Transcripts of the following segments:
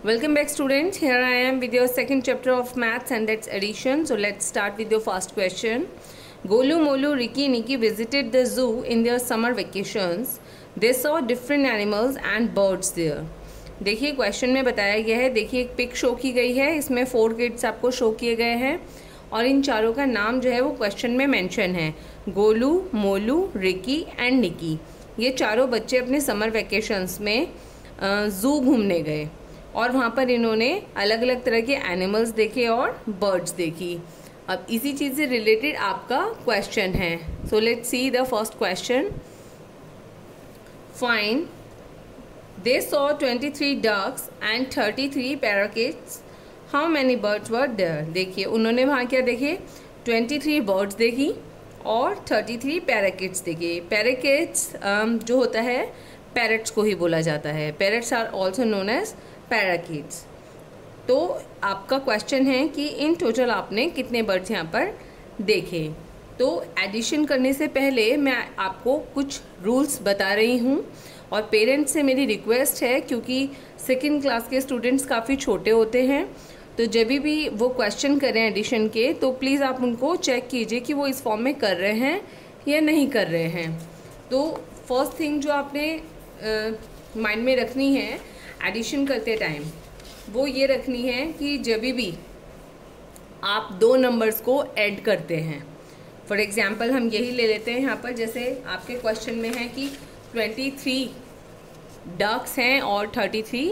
Welcome back students, here I am with your second chapter of maths and that's addition. So let's start with your first question. Golu, Molu, Ricky, Nikki visited the zoo in their summer vacations. They saw different animals and birds there. देखिए question में बताया गया है, देखिए एक pick show की गई है, इसमें 4 किड्स आपको शो किए गए हैं और इन चारों का नाम जो है वो क्वेश्चन में मेंशन है। गोलू, मोलू, रिकी एंड निकी, ये चारों बच्चे अपने समर वेकेशंस में ज़ू घूमने गए और वहाँ पर इन्होंने अलग अलग तरह के एनिमल्स देखे और बर्ड्स देखी। अब इसी चीज़ से रिलेटेड आपका क्वेश्चन है। So let's see the first question. Find they saw 23 ducks and 33 parakeets, how many birds were there. देखिए उन्होंने वहाँ क्या देखे, 23 बर्ड्स देखी और 33 पैराकिट्स देखे। पैराकिट्स जो होता है पैरट्स को ही बोला जाता है। Parrots are also known as parakeets. तो आपका क्वेश्चन है कि इन टोटल आपने कितने बर्ड्स यहाँ पर देखे। तो एडिशन करने से पहले मैं आपको कुछ रूल्स बता रही हूँ और पेरेंट्स से मेरी रिक्वेस्ट है, क्योंकि सेकेंड क्लास के स्टूडेंट्स काफ़ी छोटे होते हैं, तो जब भी वो क्वेश्चन करें एडिशन के तो प्लीज़ आप उनको चेक कीजिए कि वो इस फॉर्म में कर रहे हैं या नहीं कर रहे हैं। तो फर्स्ट थिंग जो आपने माइंड में रखनी है एडिशन करते टाइम, वो ये रखनी है कि जब भी आप दो नंबर्स को ऐड करते हैं, फॉर एग्जांपल हम यही ले लेते हैं यहाँ पर, जैसे आपके क्वेश्चन में है कि 23 डक्स हैं और 33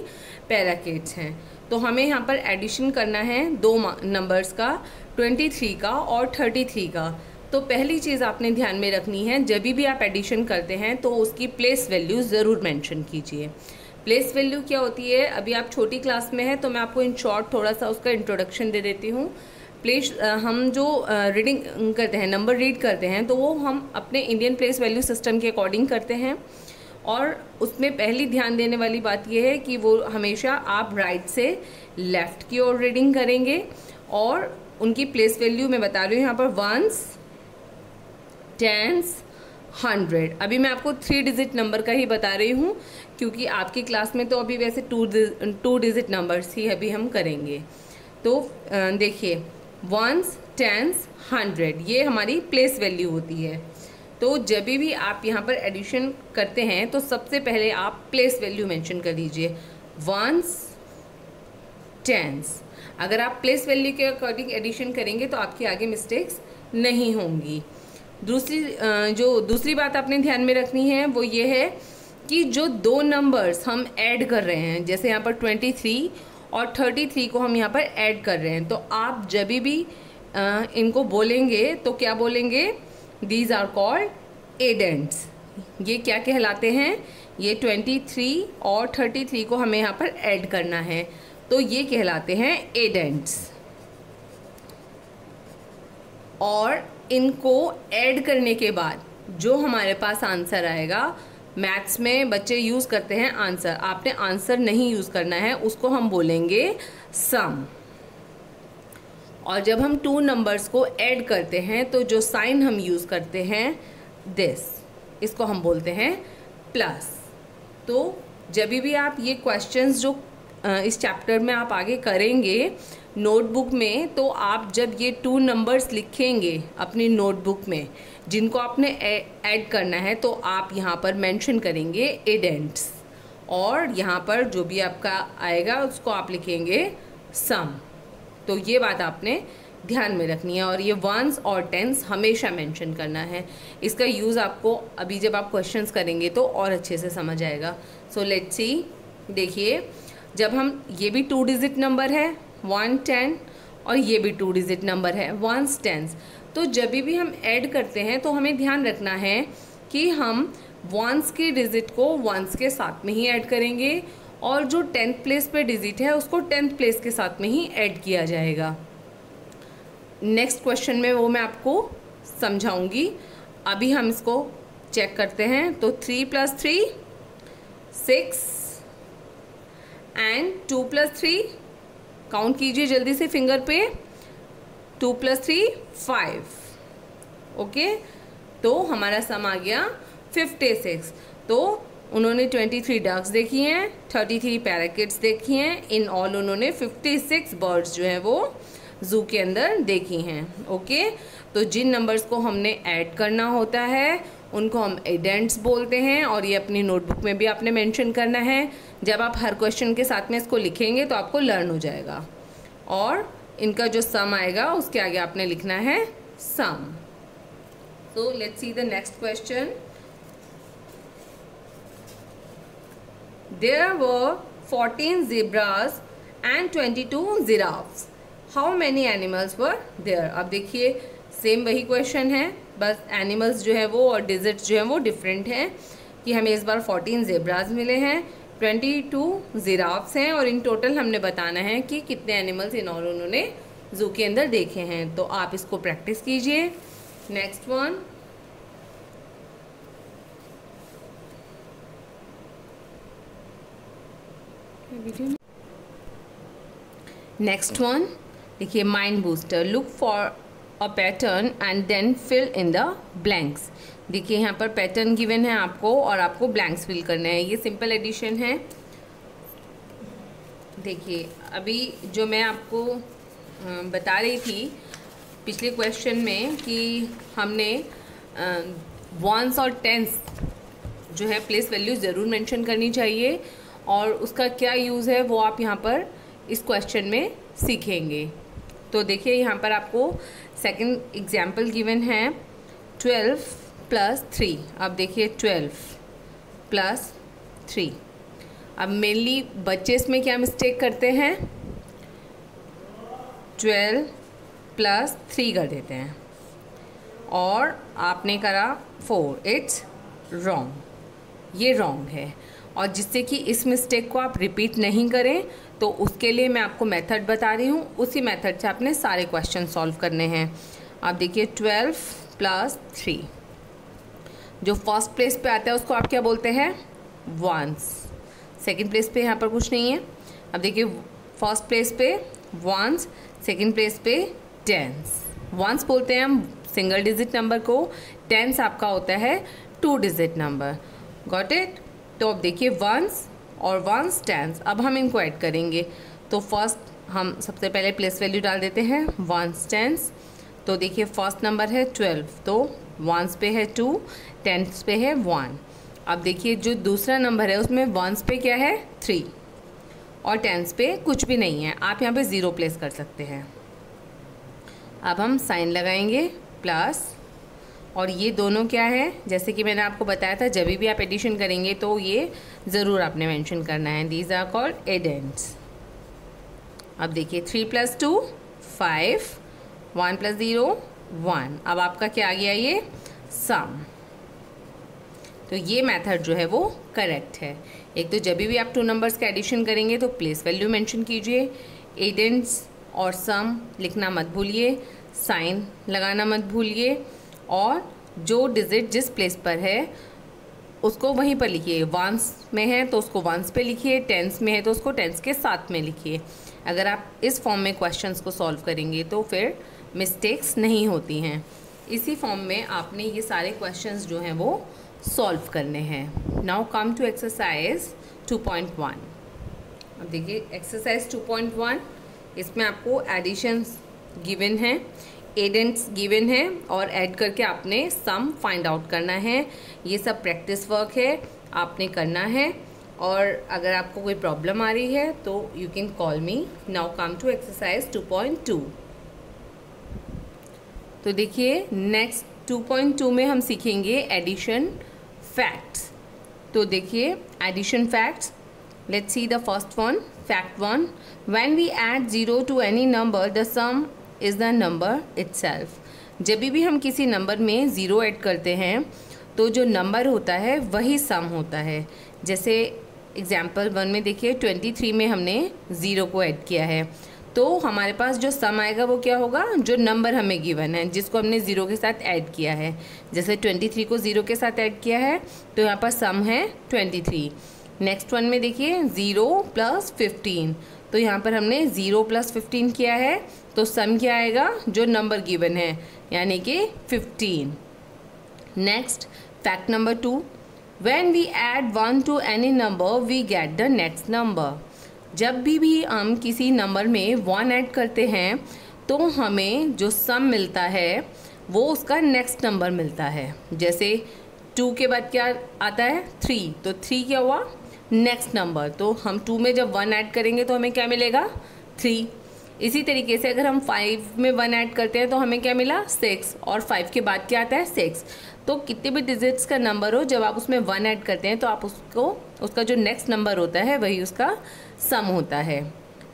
पैराकिट्स हैं, तो हमें यहाँ पर एडिशन करना है दो नंबर्स का, 23 का और 33 का। तो पहली चीज़ आपने ध्यान में रखनी है, जब भी आप एडिशन करते हैं तो उसकी प्लेस वैल्यू ज़रूर मेंशन कीजिए। प्लेस वैल्यू क्या होती है, अभी आप छोटी क्लास में हैं तो मैं आपको इन शॉर्ट थोड़ा सा उसका इंट्रोडक्शन दे देती हूँ। प्लेस हम जो रीडिंग करते हैं, नंबर रीड करते हैं, तो वो हम अपने इंडियन प्लेस वैल्यू सिस्टम के अकॉर्डिंग करते हैं और उसमें पहली ध्यान देने वाली बात यह है कि वो हमेशा आप राइट से लेफ़्ट की ओर रीडिंग करेंगे और उनकी प्लेस वैल्यू मैं बता रही हूँ यहाँ पर वंस, टेंस, 100। अभी मैं आपको 3 डिजिट नंबर का ही बता रही हूँ, क्योंकि आपकी क्लास में तो अभी वैसे 2 डिजिट नंबर्स ही अभी हम करेंगे। तो देखिए वंस, टेंस, 100 ये हमारी प्लेस वैल्यू होती है। तो जब भी आप यहाँ पर एडिशन करते हैं तो सबसे पहले आप प्लेस वैल्यू मेंशन कर दीजिए, वंस, टेंस। अगर आप प्लेस वैल्यू के अकॉर्डिंग एडिशन करेंगे तो आपकी आगे मिस्टेक्स नहीं होंगी। दूसरी बात आपने ध्यान में रखनी है वो ये है कि जो दो नंबर्स हम ऐड कर रहे हैं, जैसे यहाँ पर 23 और 33 को हम यहाँ पर ऐड कर रहे हैं, तो आप जब भी इनको बोलेंगे तो क्या बोलेंगे, दीज आर कॉल्ड एडेंट्स। ये क्या कहलाते हैं, ये 23 और 33 को हमें यहाँ पर ऐड करना है, तो ये कहलाते हैं एडेंट्स। और इनको ऐड करने के बाद जो हमारे पास आंसर आएगा, मैथ्स में बच्चे यूज़ करते हैं आंसर, आपने आंसर नहीं यूज़ करना है, उसको हम बोलेंगे सम। और जब हम 2 नंबर्स को ऐड करते हैं तो जो साइन हम यूज़ करते हैं दिस, इसको हम बोलते हैं प्लस। तो जब भी आप ये क्वेश्चंस जो इस चैप्टर में आप आगे करेंगे नोटबुक में, तो आप जब ये 2 नंबर्स लिखेंगे अपनी नोटबुक में जिनको आपने ऐड करना है, तो आप यहाँ पर मेंशन करेंगे एडेंट्स और यहाँ पर जो भी आपका आएगा उसको आप लिखेंगे सम। तो ये बात आपने ध्यान में रखनी है और ये वंस और टेंस हमेशा मेंशन करना है। इसका यूज़ आपको अभी जब आप क्वेश्चंस करेंगे तो और अच्छे से समझ आएगा। सो लेट्स सी, देखिए जब हम, ये भी 2 डिजिट नंबर है 1, 10 और ये भी 2 डिजिट नंबर है वंस, टेंस। तो जब भी हम ऐड करते हैं तो हमें ध्यान रखना है कि हम वंस के डिजिट को वंस के साथ में ही ऐड करेंगे और जो 10th प्लेस पे डिजिट है उसको 10th प्लेस के साथ में ही ऐड किया जाएगा। नेक्स्ट क्वेश्चन में वो मैं आपको समझाऊंगी, अभी हम इसको चेक करते हैं। तो 3 + 3 6 एंड 2 + 3, काउंट कीजिए जल्दी से फिंगर पे, 2 + 3 5। ओके, तो हमारा सम आ गया 56। तो उन्होंने 23 डक्स देखी हैं, 33 पैराकिट्स देखी हैं। इन ऑल उन्होंने 56 बर्ड्स जो हैं वो ज़ू के अंदर देखी हैं। ओके, तो जिन नंबर्स को हमने ऐड करना होता है उनको हम एडेंट्स बोलते हैं, और ये अपनी नोटबुक में भी आपने मेंशन करना है। जब आप हर क्वेश्चन के साथ में इसको लिखेंगे तो आपको लर्न हो जाएगा। और इनका जो सम आएगा उसके आगे आपने लिखना है sum. So let's see the next question. There were 14 zebras and 22 giraffes. How many animals were there? अब देखिए सेम वही क्वेश्चन है, बस एनिमल्स जो है वो और डिजिट्स जो है वो डिफरेंट हैं। कि हमें इस बार 14 जेब्राज मिले हैं, 22 जिराफ्स हैं, और इन टोटल हमने बताना है कि कितने एनिमल्स इन और उन्होंने जू के अंदर देखे हैं। तो आप इसको प्रैक्टिस कीजिए। नेक्स्ट वन, नेक्स्ट वन देखिए, mind booster. Look for a pattern and then fill in the blanks. देखिए यहाँ पर पैटर्न गिवन है आपको और आपको ब्लैंक्स फिल करने हैं। ये सिंपल एडिशन है। देखिए अभी जो मैं आपको बता रही थी पिछले क्वेश्चन में कि हमने वंस और टेंस जो है प्लेस वैल्यू ज़रूर मेंशन करनी चाहिए, और उसका क्या यूज़ है वो आप यहाँ पर इस क्वेश्चन में सीखेंगे। तो देखिए यहाँ पर आपको सेकंड एग्जाम्पल गिवन है 12 + 3। अब देखिए 12 + 3। अब मेनली बच्चे इसमें क्या मिस्टेक करते हैं, 12 + 3 कर देते हैं और आपने करा 4। इट्स रॉन्ग, ये रॉन्ग है। और जिससे कि इस मिस्टेक को आप रिपीट नहीं करें तो उसके लिए मैं आपको मेथड बता रही हूँ। उसी मेथड से आपने सारे क्वेश्चन सॉल्व करने हैं। आप देखिए 12 + 3, जो फर्स्ट प्लेस पे आता है उसको आप क्या बोलते हैं, वंस। सेकंड प्लेस पे यहाँ पर कुछ नहीं है। अब देखिए फर्स्ट प्लेस पे वंस, सेकंड प्लेस पे टेंस। वंस बोलते हैं हम सिंगल डिजिट नंबर को, टेंस आपका होता है 2 डिजिट नंबर। Got it. तो अब देखिए वंस और वंस टेंस, अब हम इनको ऐड करेंगे। तो फर्स्ट हम सबसे पहले प्लेस वैल्यू डाल देते हैं वंस टेंस। तो देखिए फर्स्ट नंबर है 12, तो वंस पे है 2, टेंस पे है 1। अब देखिए जो दूसरा नंबर है उसमें वंस पे क्या है 3 और टेंस पे कुछ भी नहीं है। आप यहाँ पे 0 प्लेस कर सकते हैं। अब हम साइन लगाएंगे प्लस, और ये दोनों क्या है, जैसे कि मैंने आपको बताया था जब भी आप एडिशन करेंगे तो ये ज़रूर आपने मेंशन करना है। These are called addends. अब देखिए 3 + 2 5, 1 + 0 1। अब आपका क्या आ गया, ये सम। तो ये मेथड जो है वो करेक्ट है। एक तो जब भी आप 2 नंबर्स का एडिशन करेंगे तो प्लेस वैल्यू मेंशन कीजिए, एडेंट्स और सम लिखना मत भूलिए, साइन लगाना मत भूलिए, और जो डिजिट जिस प्लेस पर है उसको वहीं पर लिखिए। वंस में है तो उसको वंस पे लिखिए, टेंस में है तो उसको टेंस के साथ में लिखिए। अगर आप इस फॉर्म में क्वेश्चंस को सॉल्व करेंगे तो फिर मिस्टेक्स नहीं होती हैं। इसी फॉर्म में आपने ये सारे क्वेश्चंस जो हैं वो सॉल्व करने हैं। Now come to exercise 2.1। अब देखिए एक्सरसाइज 2.1, इसमें आपको एडिशंस गिवन हैं, एडेंट्स गिवन है, और ऐड करके आपने सम फाइंड आउट करना है। ये सब प्रैक्टिस वर्क है, आपने करना है। और अगर आपको कोई प्रॉब्लम आ रही है तो you can call me. Now come to exercise 2.2। तो देखिए नेक्स्ट 2.2 में हम सीखेंगे एडिशन फैक्ट्स। तो देखिए addition facts, let's see the first one. Fact 1, when we add 0 to any number the sum is the number itself. जब भी हम किसी नंबर में 0 ऐड करते हैं तो जो नंबर होता है वही सम होता है। जैसे एग्जाम्पल 1 में देखिए 23 में हमने 0 को ऐड किया है, तो हमारे पास जो सम आएगा वो क्या होगा, जो नंबर हमें गिवन है जिसको हमने 0 के साथ ऐड किया है। जैसे 23 को 0 के साथ ऐड किया है तो यहाँ पर सम है 23। नेक्स्ट वन में देखिए 0 + 15, तो यहाँ पर हमने 0 + 15 किया है, तो सम क्या आएगा, जो नंबर गिवन है, यानी कि 15। Next fact number 2, when we add 1 to any number we get the next number. जब भी हम किसी नंबर में 1 ऐड करते हैं तो हमें जो सम मिलता है वो उसका नेक्स्ट नंबर मिलता है। जैसे 2 के बाद क्या आता है 3, तो 3 क्या हुआ नेक्स्ट नंबर, तो हम 2 में जब 1 ऐड करेंगे तो हमें क्या मिलेगा 3। इसी तरीके से अगर हम 5 में 1 ऐड करते हैं तो हमें क्या मिला 6, और 5 के बाद क्या आता है 6। तो कितने भी डिजिट्स का नंबर हो, जब आप उसमें 1 ऐड करते हैं तो आप उसका जो नेक्स्ट नंबर होता है वही उसका सम होता है।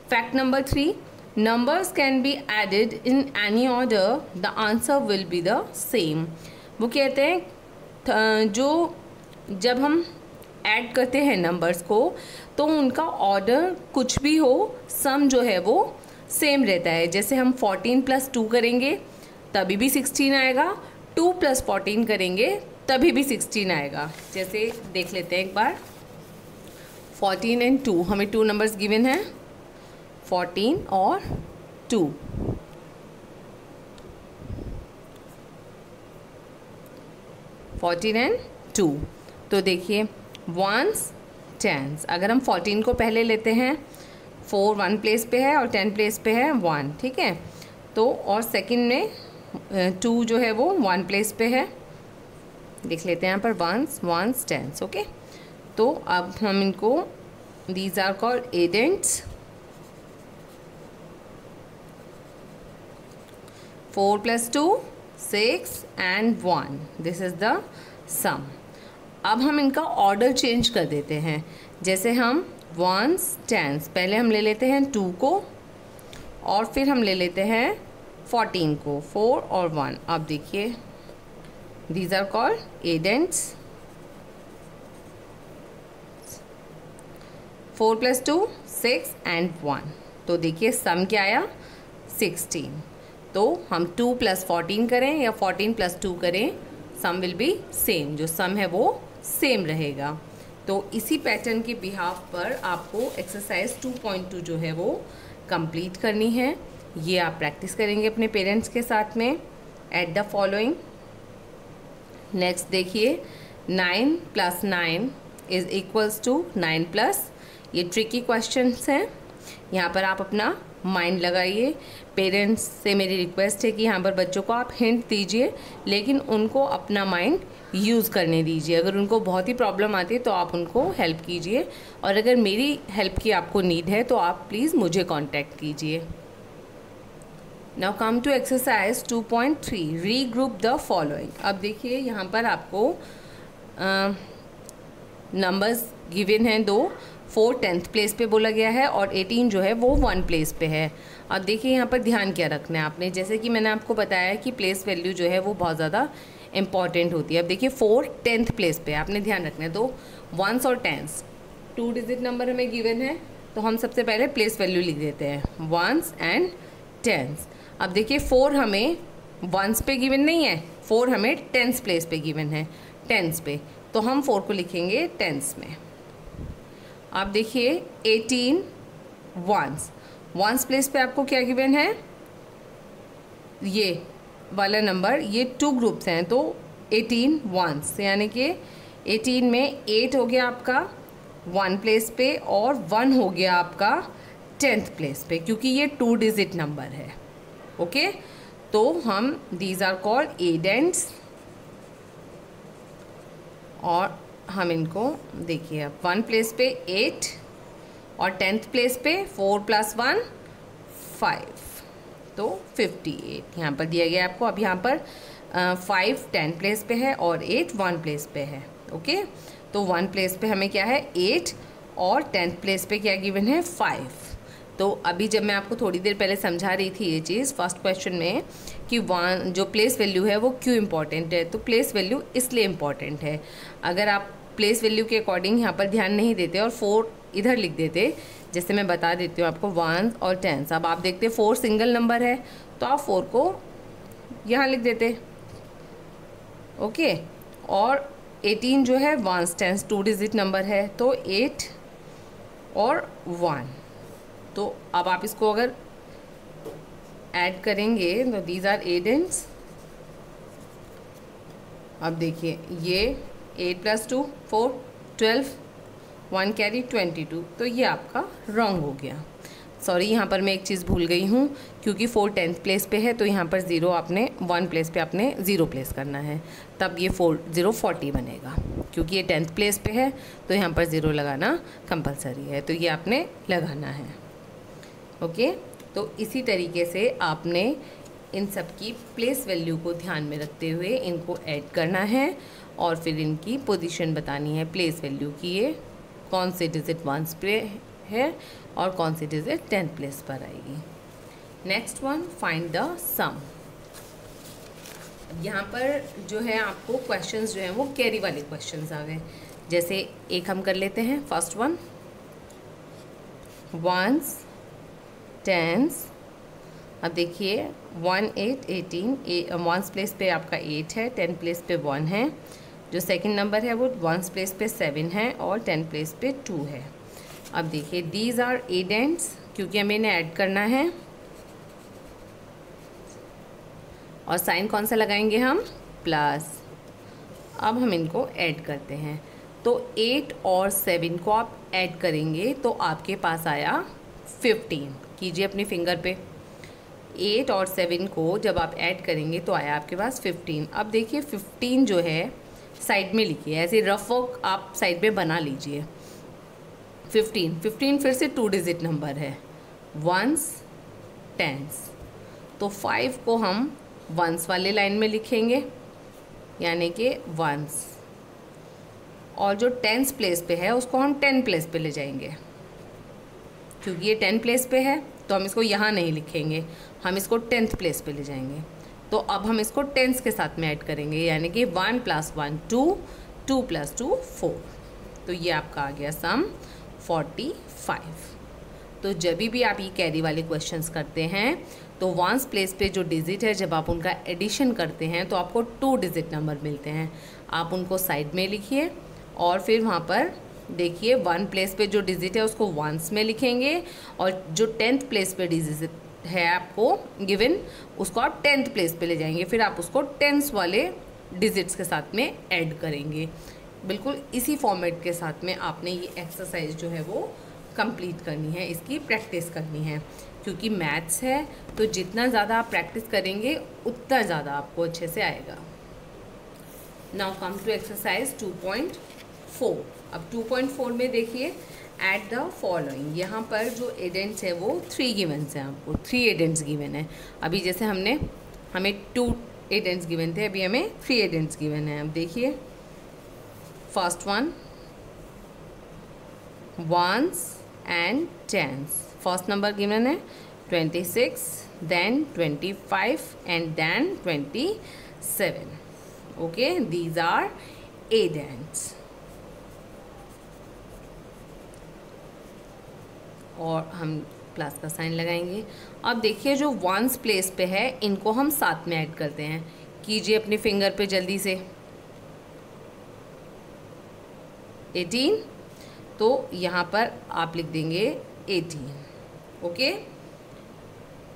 Fact number 3, numbers can be added in any order, the answer will be the same. वो कहते हैं जो जब हम ऐड करते हैं नंबर्स को तो उनका ऑर्डर कुछ भी हो, सम जो है वो सेम रहता है। जैसे हम 14 + 2 करेंगे तभी भी 16 आएगा, 2 + 14 करेंगे तभी भी 16 आएगा। जैसे देख लेते हैं एक बार, 14 और 2, हमें 2 नंबर्स गिवन हैं 14 और 2। 14 और 2, तो देखिए वंस टेंस। अगर हम 14 को पहले लेते हैं, 4 1 प्लेस पे है और 10 प्लेस पे है 1, ठीक है। तो और सेकंड में 2 जो है वो 1 प्लेस पे है, देख लेते हैं यहाँ पर वंस टेंस, ओके। तो अब हम इनको, these are called addends. 4 + 2 6 and 1, this is the sum. अब हम इनका ऑर्डर चेंज कर देते हैं। जैसे हम वंस टेंस, पहले हम ले लेते हैं 2 को और फिर हम ले लेते हैं 14 को, 4 और 1। अब देखिए these are called addends. 4 + 2 6 and 1, तो देखिए सम क्या आया 16। तो हम 2 + 14 करें या 14 + 2 करें, सम विल बी सेम, जो सम है वो सेम रहेगा। तो इसी पैटर्न के बिहाफ पर आपको एक्सरसाइज 2.2 जो है वो कंप्लीट करनी है। ये आप प्रैक्टिस करेंगे अपने पेरेंट्स के साथ में। At the following. नेक्स्ट देखिए, 9 + 9 = 9+। ये ट्रिकी क्वेश्चंस हैं, यहाँ पर आप अपना माइंड लगाइए। पेरेंट्स से मेरी रिक्वेस्ट है कि यहाँ पर बच्चों को आप हिंट दीजिए, लेकिन उनको अपना माइंड यूज़ करने दीजिए। अगर उनको बहुत ही प्रॉब्लम आती है तो आप उनको हेल्प कीजिए, और अगर मेरी हेल्प की आपको नीड है तो आप प्लीज़ मुझे कांटेक्ट कीजिए। Now come to exercise 2.3, regroup the following. अब देखिए यहाँ पर आपको नंबर्स गिवन हैं 2, 4 10th प्लेस पे बोला गया है और 18 जो है वो 1 प्लेस पे है। अब देखिए यहाँ पर ध्यान क्या रखना है आपने, जैसे कि मैंने आपको बताया कि प्लेस वैल्यू जो है वो बहुत ज़्यादा इंपॉर्टेंट होती है। अब देखिए 4 10th प्लेस पे आपने ध्यान रखना है। तो 1s और 10s 2 डिजिट नंबर हमें गिवन है, तो हम सबसे पहले प्लेस वैल्यू लिख देते हैं 1s and 10s। अब देखिए 4 हमें 1s पे गिवन नहीं है, 4 हमें 10th प्लेस पे गिवन है, 10s पे, तो हम 4 को लिखेंगे 10s में। अब देखिए 18 1s प्लेस पे आपको क्या गिवन है, ये वाला नंबर, ये 2 ग्रुप्स हैं, तो 18 1s, यानी कि 18 में 8 हो गया आपका 1 प्लेस पे और 1 हो गया आपका 10th प्लेस पे, क्योंकि ये 2 डिजिट नंबर है, ओके। तो हम दीज आर कॉल्ड एडेंट्स, और हम इनको देखिए 1 प्लेस पे 8 और 10th प्लेस पे 4 + 1 5, तो 58 यहाँ पर दिया गया आपको। अब यहाँ पर 5 10 प्लेस पे है और 8 1 प्लेस पे है, ओके। तो 1 प्लेस पे हमें क्या है 8 और 10th प्लेस पे क्या गिवन है 5। तो अभी जब मैं आपको थोड़ी देर पहले समझा रही थी ये चीज़ फर्स्ट क्वेश्चन में कि 1 जो प्लेस वैल्यू है वो क्यों इम्पॉर्टेंट है, तो प्लेस वैल्यू इसलिए इम्पॉर्टेंट है। अगर आप प्लेस वैल्यू के अकॉर्डिंग यहाँ पर ध्यान नहीं देते और 4 इधर लिख देते, जैसे मैं बता देती हूँ आपको 1 और 10। अब आप देखते 4 सिंगल नंबर है तो आप 4 को यहाँ लिख देते, ओके। और 18 जो है 1 10 2 डिजिट नंबर है, तो 8 और 1। तो अब आप इसको अगर ऐड करेंगे तो दीज आर एडेंट्स। अब देखिए ये 8 + 2 4 12, 1 कैरी 22। तो ये आपका रॉन्ग हो गया। सॉरी, यहाँ पर मैं एक चीज़ भूल गई हूँ, क्योंकि 4 10th प्लेस पे है तो यहाँ पर 0 आपने 1 प्लेस पे आपने 0 प्लेस करना है, तब ये 4 0 40 बनेगा। क्योंकि ये 10th प्लेस पे है तो यहाँ पर 0 लगाना कंपलसरी है, तो ये आपने लगाना है। ओके, तो इसी तरीके से आपने इन सब की प्लेस वैल्यू को ध्यान में रखते हुए इनको ऐड करना है और फिर इनकी पोजीशन बतानी है प्लेस वैल्यू की, ये कौन से डिजिट 1 पे है और कौन सी डिजिट 10th प्लेस पर आएगी। नेक्स्ट वन, फाइंड द सम। यहाँ पर जो है आपको क्वेश्चंस जो हैं वो कैरी वाले क्वेश्चंस आ गए। जैसे एक हम कर लेते हैं, फर्स्ट वन, वंस, टेंस। अब देखिए 1 8 18, वंस प्लेस पे आपका 8 है, 10 प्लेस पे 1 है, जो सेकंड नंबर है वो वंस प्लेस पे 7 है और 10 प्लेस पे 2 है। अब देखिए दीज आर एडेंट्स, क्योंकि हमें इन्हें ऐड करना है, और साइन कौन सा लगाएंगे हम, प्लस। अब हम इनको ऐड करते हैं, तो 8 और 7 को आप ऐड करेंगे तो आपके पास आया 15। कीजिए अपनी फिंगर पे, 8 और 7 को जब आप ऐड करेंगे तो आया आपके पास 15। अब देखिए 15 जो है साइड में लिखिए, ऐसे रफ वर्क आप साइड में बना लीजिए। 15 फिर से 2 डिजिट नंबर है, वंस, टेंस, तो 5 को हम वंस वाले लाइन में लिखेंगे, यानी कि वंस, और जो 10th प्लेस पे है उसको हम 10 प्लेस पे ले जाएंगे। क्योंकि ये 10 प्लेस पे है तो हम इसको यहाँ नहीं लिखेंगे, हम इसको 10th प्लेस पे ले जाएंगे। तो अब हम इसको 10s के साथ में ऐड करेंगे, यानी कि 1 + 1 2, 2 + 2 4। तो ये आपका आ गया सम 45। तो जब भी आप ये कैरी वाले क्वेश्चंस करते हैं तो वंस प्लेस पे जो डिजिट है जब आप उनका एडिशन करते हैं तो आपको 2 डिजिट नंबर मिलते हैं। आप उनको साइड में लिखिए और फिर वहाँ पर देखिए 1 प्लेस पे जो डिजिट है उसको वंस में लिखेंगे, और जो 10th प्लेस पे डिजिट है आपको गिवन उसको आप 10th प्लेस पे ले जाएंगे, फिर आप उसको 10s वाले डिजिट्स के साथ में ऐड करेंगे। बिल्कुल इसी फॉर्मेट के साथ में आपने ये एक्सरसाइज जो है वो कंप्लीट करनी है, इसकी प्रैक्टिस करनी है, क्योंकि मैथ्स है तो जितना ज़्यादा आप प्रैक्टिस करेंगे उतना ज़्यादा आपको अच्छे से आएगा। Now come to exercise 2.4। अब 2.4 में देखिए एट द फॉलोइंग, यहाँ पर जो एडेंट्स है वो 3 गिवन्स हैं, आपको 3 एडेंट्स गिवन है। अभी जैसे हमें 2 एडेंट्स गिवन थे, अभी हमें 3 एडेंट्स गिवन है। अब देखिए first one, ones and tens. First number given है 26, then 25 and then 27। Okay, these are addends. और हम प्लस का साइन लगाएंगे। अब देखिए जो वंस प्लेस पे है इनको हम साथ में ऐड करते हैं। कीजिए अपनी फिंगर पे जल्दी से, 18, तो यहाँ पर आप लिख देंगे 18। ओके,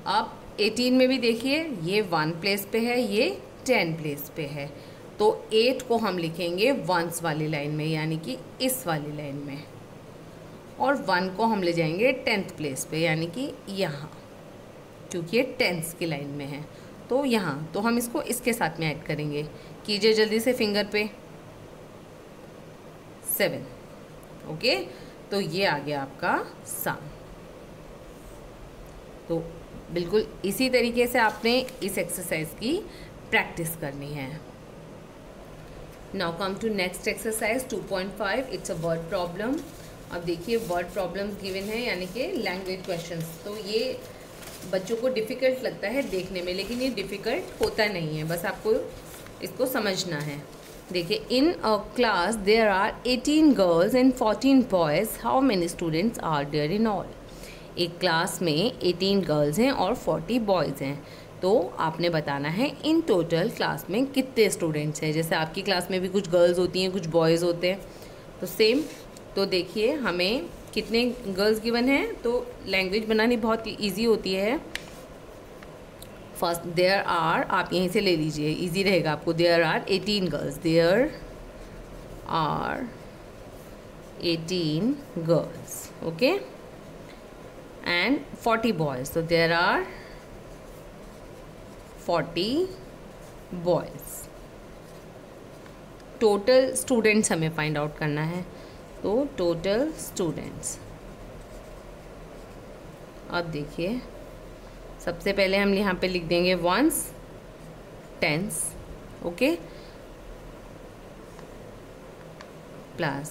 अब 18 में भी देखिए ये 1 प्लेस पे है, ये 10 प्लेस पे है, तो 8 को हम लिखेंगे वंस वाली लाइन में, यानी कि इस वाली लाइन में, और 1 को हम ले जाएंगे 10th प्लेस पे, यानी कि यहाँ, क्योंकि ये 10th की लाइन में है तो यहाँ, तो हम इसको इसके साथ में ऐड करेंगे। कीजिए जल्दी से फिंगर पे, 7। ओके, तो ये आ गया आपका सम। तो बिल्कुल इसी तरीके से आपने इस एक्सरसाइज की प्रैक्टिस करनी है। Now come to next exercise 2.5। It's a word problem. अब देखिए वर्ड प्रॉब्लम्स गिवन है, यानी कि लैंग्वेज क्वेश्चंस। तो ये बच्चों को डिफ़िकल्ट लगता है देखने में, लेकिन ये डिफ़िकल्ट होता नहीं है, बस आपको इसको समझना है। देखिए, in a class there are 18 girls and 14 boys, how many students are there in all. एक क्लास में 18 गर्ल्स हैं और 40 बॉयज़ हैं, तो आपने बताना है इन टोटल क्लास में कितने स्टूडेंट्स हैं। जैसे आपकी क्लास में भी कुछ गर्ल्स होती हैं, कुछ बॉयज़ होते हैं, तो सेम। तो देखिए हमें कितने गर्ल्स गिवन हैं, तो लैंग्वेज बनानी बहुत ईजी होती है। फर्स्ट देयर आर, आप यहीं से ले लीजिए, इजी रहेगा आपको। There are 18 girls, there are 18 girls, okay, and 40 boys. So there are 40 boys. Total students हमें फाइंड आउट करना है, तो टोटल स्टूडेंट्स। अब देखिए, सबसे पहले हम यहाँ पे लिख देंगे ones, tens, okay, plus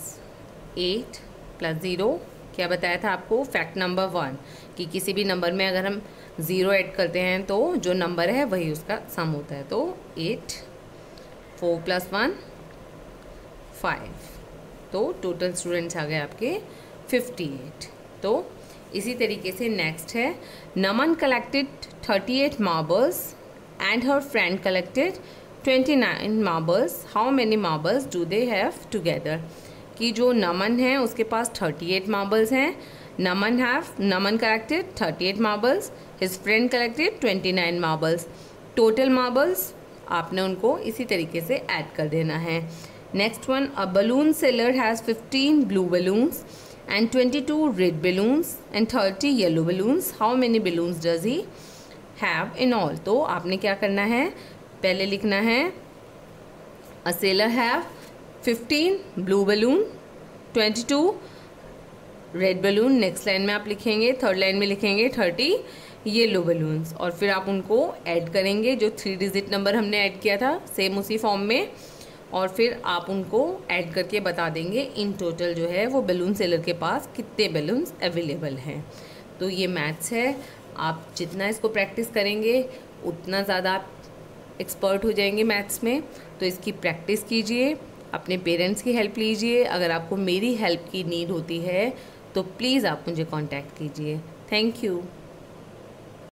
8 plus 0, क्या बताया था आपको, फैक्ट नंबर 1 कि किसी भी नंबर में अगर हम 0 ऐड करते हैं तो जो नंबर है वही उसका सम होता है। तो 8, 4 प्लस 1 5, तो टोटल स्टूडेंट्स आ गए आपके 58। तो इसी तरीके से नेक्स्ट है, Naman collected 38 marbles and her friend collected 29 marbles, how many marbles do they have together, कि जो नमन है उसके पास 38 मार्बल्स हैं, Naman collected 38 marbles, his friend collected 29 marbles, total marbles आपने उनको इसी तरीके से ऐड कर देना है। Next one, a balloon seller has 15 blue balloons and 22 red balloons and 30 yellow balloons, how many balloons does he have in all? तो आपने क्या करना है, पहले लिखना है a sailor have 15 blue balloon, 22 red balloon, next line में आप लिखेंगे, थर्ड लाइन में लिखेंगे 30 येलो बलून्स, और फिर आप उनको ऐड करेंगे, जो 3 डिजिट नंबर हमने ऐड किया था सेम उसी फॉर्म में, और फिर आप उनको ऐड करके बता देंगे इन टोटल जो है वो बलून सेलर के पास कितने बलून्स अवेलेबल हैं। तो ये मैथ्स है, आप जितना इसको प्रैक्टिस करेंगे उतना ज़्यादा आप एक्सपर्ट हो जाएंगे मैथ्स में। तो इसकी प्रैक्टिस कीजिए, अपने पेरेंट्स की हेल्प लीजिए। अगर आपको मेरी हेल्प की नीड होती है तो प्लीज़ आप मुझे कांटेक्ट कीजिए। Thank you.